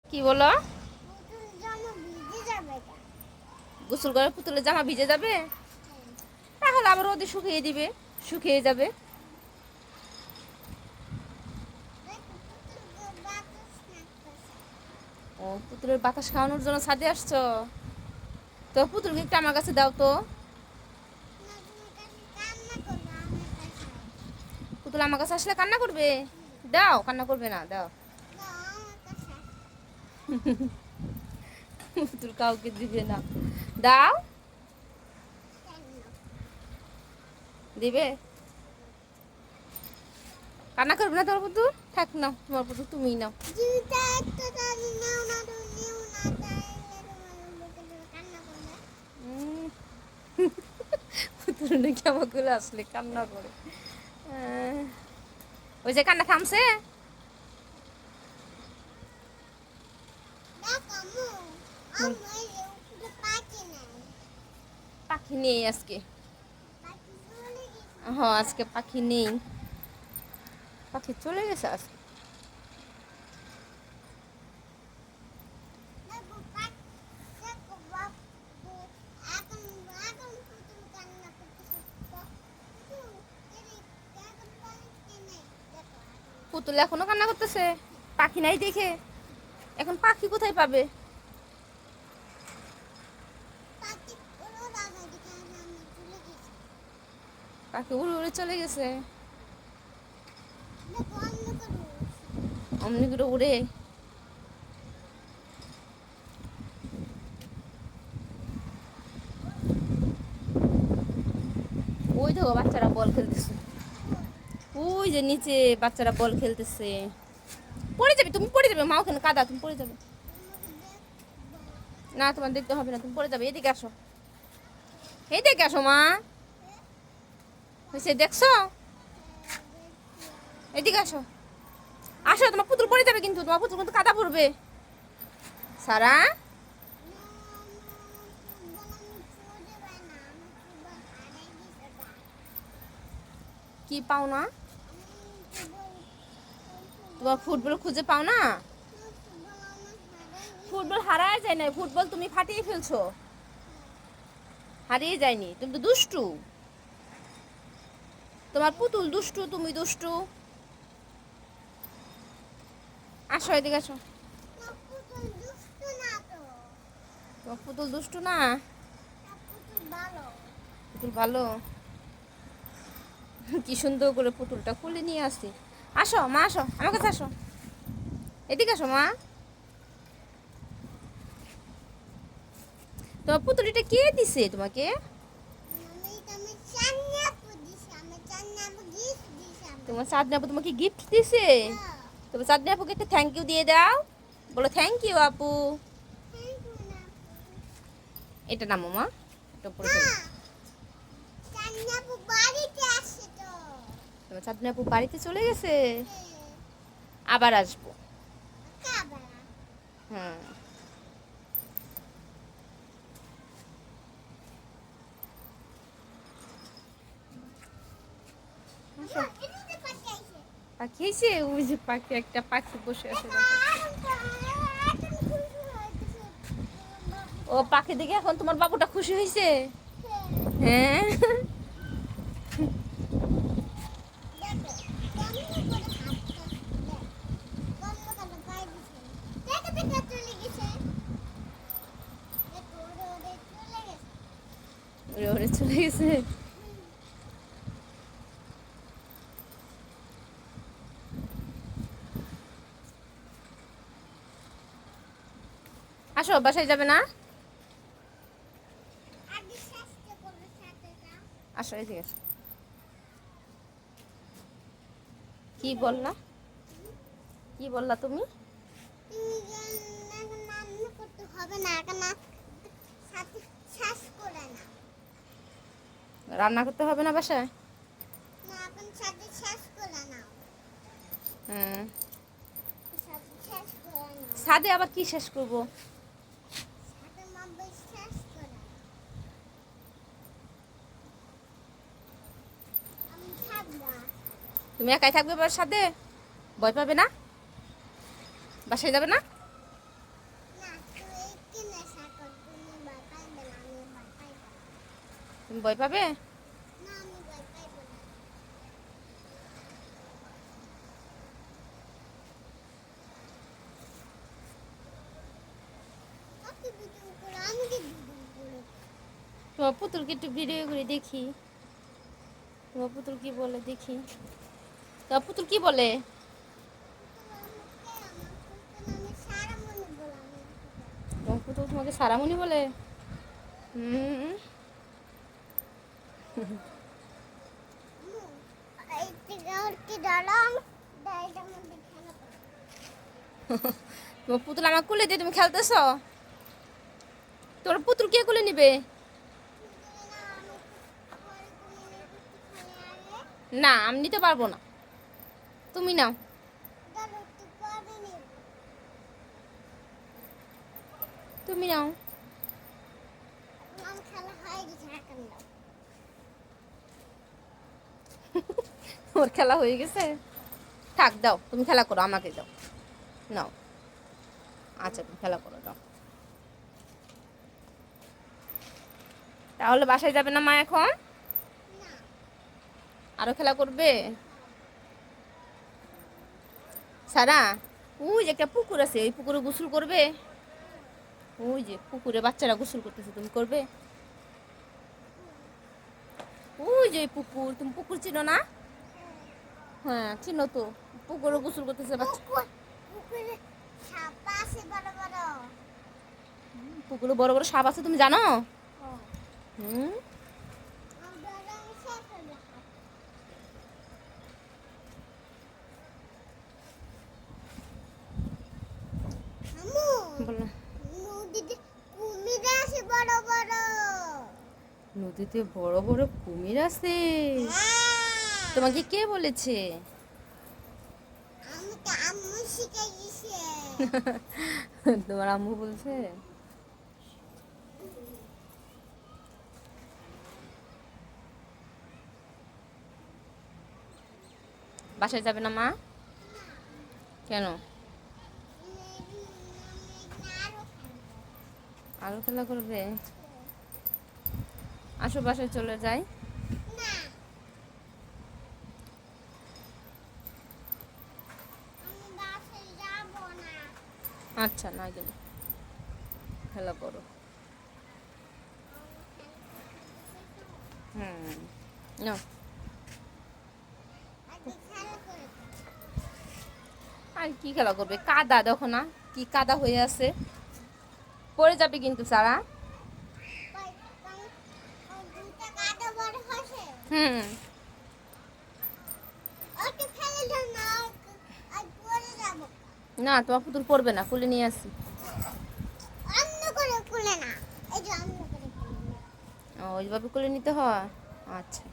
কি বলো? পুতুল জামা ভিজে যাবে না। গোসল করে পুতুলের জামা ভিজে যাবে? তাহলে আবার রোদে শুকিয়ে দিবে, শুকিয়ে যাবে। দেখো পুতুল বাতাস নাকতেছে। ও, পুতুলের বাতাস খাওয়ানোর জন্য ছাদে আসছো? তো পুতুলকে একটু আমার কাছে দাও তো। না তুমি কাছে কান্না করবে আমার কাছে। পুতুল আমার কাছে আসলে কান্না করবে? দাও, কান্না করবে না, দাও। দাও আমার কাছে। পুতুল কাউকে দিবে না, দাও। কেন? দিবে? কান্না করবে না তোমার পুতুল? থাক, নাও তোমার পুতুল তুমিই নাও। জিটা একটা দাদি নাও না তুমি নিও না তাইলে তোমার পুতুল কান্না করবে। উম, পুতুল নাকি আমাকে আসলে কান্না করে। ওই যে কান্না থামছে। দেখো আম্মু, আম্মু এই যে উপরে পাখি নাই। পাখি নেই আজকে। পাখি চলে গেছে। হ্যাঁ, আজকে পাখি নেই, পাখি চলে গেছে আজকে। দেখো পাখি, দেখো বাপু, এখন এখন পুতুল কান্না করতেছে। পুতুল, এখন পাখি নেই। দেখো এখন। পুতুল এখনো কান্না করতেছে, পাখি নাই দেখে। এখন পাখি কোথায় পাবে? পাখি ওরা দাদা দিকে আমি চলে গেছে। পাখি উড়ে উড়ে চলে গেছে। দেখো অন্য করে উড়ছে। অমনি করে উড়ে। ওই দেখো বাচ্চারা বল খেলতেছে, ওই যে নিচে বাচ্চারা বল খেলতেছে। পড়ে যাবে, তুমি পড়ে যাবে, মা ওখানে কাদা, তুমি পড়ে যাবে। আমাকে দেখবা। না, তোমার দেখতে হবে না, তুমি পড়ে যাবে। এদিকে আসো, এইদিকে আসো মা। হয়েছে, দেখছো? এদিকে আসো, আসো, তোমার পুতুল পড়ে যাবে কিন্তু, তোমার পুতুল কিন্তু কাদা পড়বে। সারা, কি পাও না? তোমার ফুটবল খুঁজে পাও না? ফুটবল হারায় যায় না, ফুটবল তুমি ফাটিয়ে ফেলছো, হারিয়ে যায়নি। তুমি তো দুষ্টু, তোমার পুতুল দুষ্টু, তুমি দুষ্টু। আসো, এদিকে আসো। তোমার পুতুল দুষ্টু না, পুতুল ভালো। কি সুন্দর করে পুতুলটা খুলে নিয়ে আসি। আসো মা, আসো আমার কাছে, আসো এদিকে আসো মা। তোমার পুতুলিটা কে দিছে তোমাকে? তোমার চাঁদনি আপু তোমাকে গিফট দিছে? তোমার চাঁদনি আপুকে একটা থ্যাংক ইউ দিয়ে দাও, বলো থ্যাংক ইউ আপু। এটা নামো মা, এটা উপরে ফেলো। তোমার চাঁদনি আপু বাড়িতে চলে গেছে, আবার আসবো। হুম, আসো। পাখি এসে, ওই যে পাখি, একটা পাখি বসে আছে দেখো। ও পাখি দেখে এখন তোমার বাবুটা খুশি হয়েছে? হ্যাঁ। ওরে ওরে চলে গেছে। আসো, বাসায় যাবে না? আসো, এদিকে আসো। কি বললা, কি বললা তুমি? রান্না করতে হবে না বাসায়? হুম, ছাদে আবার কি শেষ করবো? তুমি একাই থাকবে বাসার সাথে? ভয় পাবে না? বাসায় যাবে না? তুমি ভয় পাবে? না আমি ভয় পাইবো না। আপনি ভিডিও করো, আমি কি ভিডিও করো? তোমার পুতুলকে একটু ভিডিও করে দেখি। তোমার পুতুল কি বলে দেখি। তোমার পুতুল কি বলে? আমি সারা মনে বললাম। তোমার পুতুল তোমাকে সারামণি বলে? হুম। এই থেকে আর কি দাঁড়াম দাঁড়াইটার মধ্যে খেলা করো। তোমার পুতুল আমার কুলে দিয়ে তুমি খেলতেছ? তোর পুতুল কে কুলে নিবে? না আমি নিতে পারবো না, তুমি নাও। তুমি নাও। ওর খেলা হয়ে গেছে, থাক দাও, তুমি খেলা করো, আমাকে দাও, নাও। আচ্ছা তুমি খেলা করো, দাও। তাহলে বাসায় যাবে না মা এখন? আরো খেলা করবে? সারা, ওই যে একটা পুকুর আছে, ওই পুকুরে গোসল করবে। ওই যে পুকুরে বাচ্চারা গোসল করতেছে, তুমি করবে? ওই যে পুকুর, তুমি পুকুর চিনো না? হ্যাঁ চিনো তো, পুকুরে গোসল করতেছে বাচ্চা। পুকুরে বড় বড় সাপ আছে, তুমি জানো? হুম। বলো। নদীতে বড় বড় কুমির আছে? তোমাকে কে বলেছে? তোমার আম্মু বলছে? বাসায় যাবে না মা? কেন? আরো খেলা করবে? আসো বাসায় চলে যাই। আচ্ছা না গেলে খেলা করো। হুম নাও। আর কি খেলা করবে? কাদা দেখো না কি কাদা হয়ে আছে, পড়ে যাবে কিন্তু সারা। হুম। না তোমার পুতুল পড়বে না, কুলে নিয়ে আসি। ও ওইভাবে কুলে নিতে হয়? আচ্ছা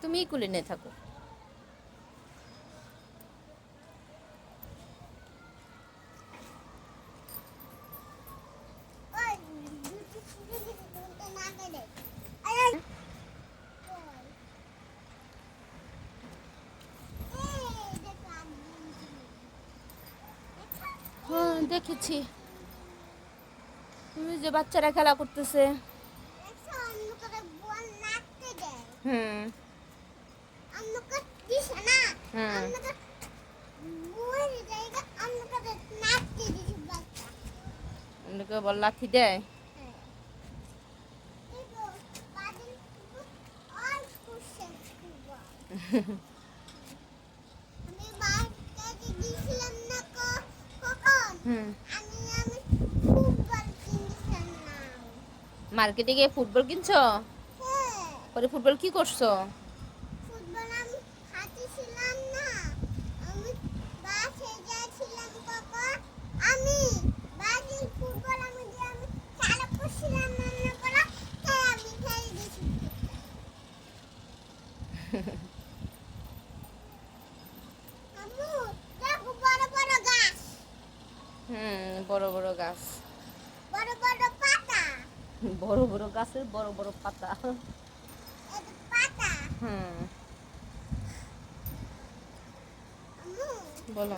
তুমিই কুলে নিয়ে থাকো। হ্যাঁ দেখেছি, তুমি যে বাচ্চারা খেলা করতেছে। হুম হুম। অন্যকে বল লাথি দেয়। হুম। মার্কেটে গিয়ে ফুটবল কিনছো? পরে ফুটবল কি করছো? হুম বড় বড় গাছ, বড় বড় গাছের বড় বড় পাতা। হুম বলো।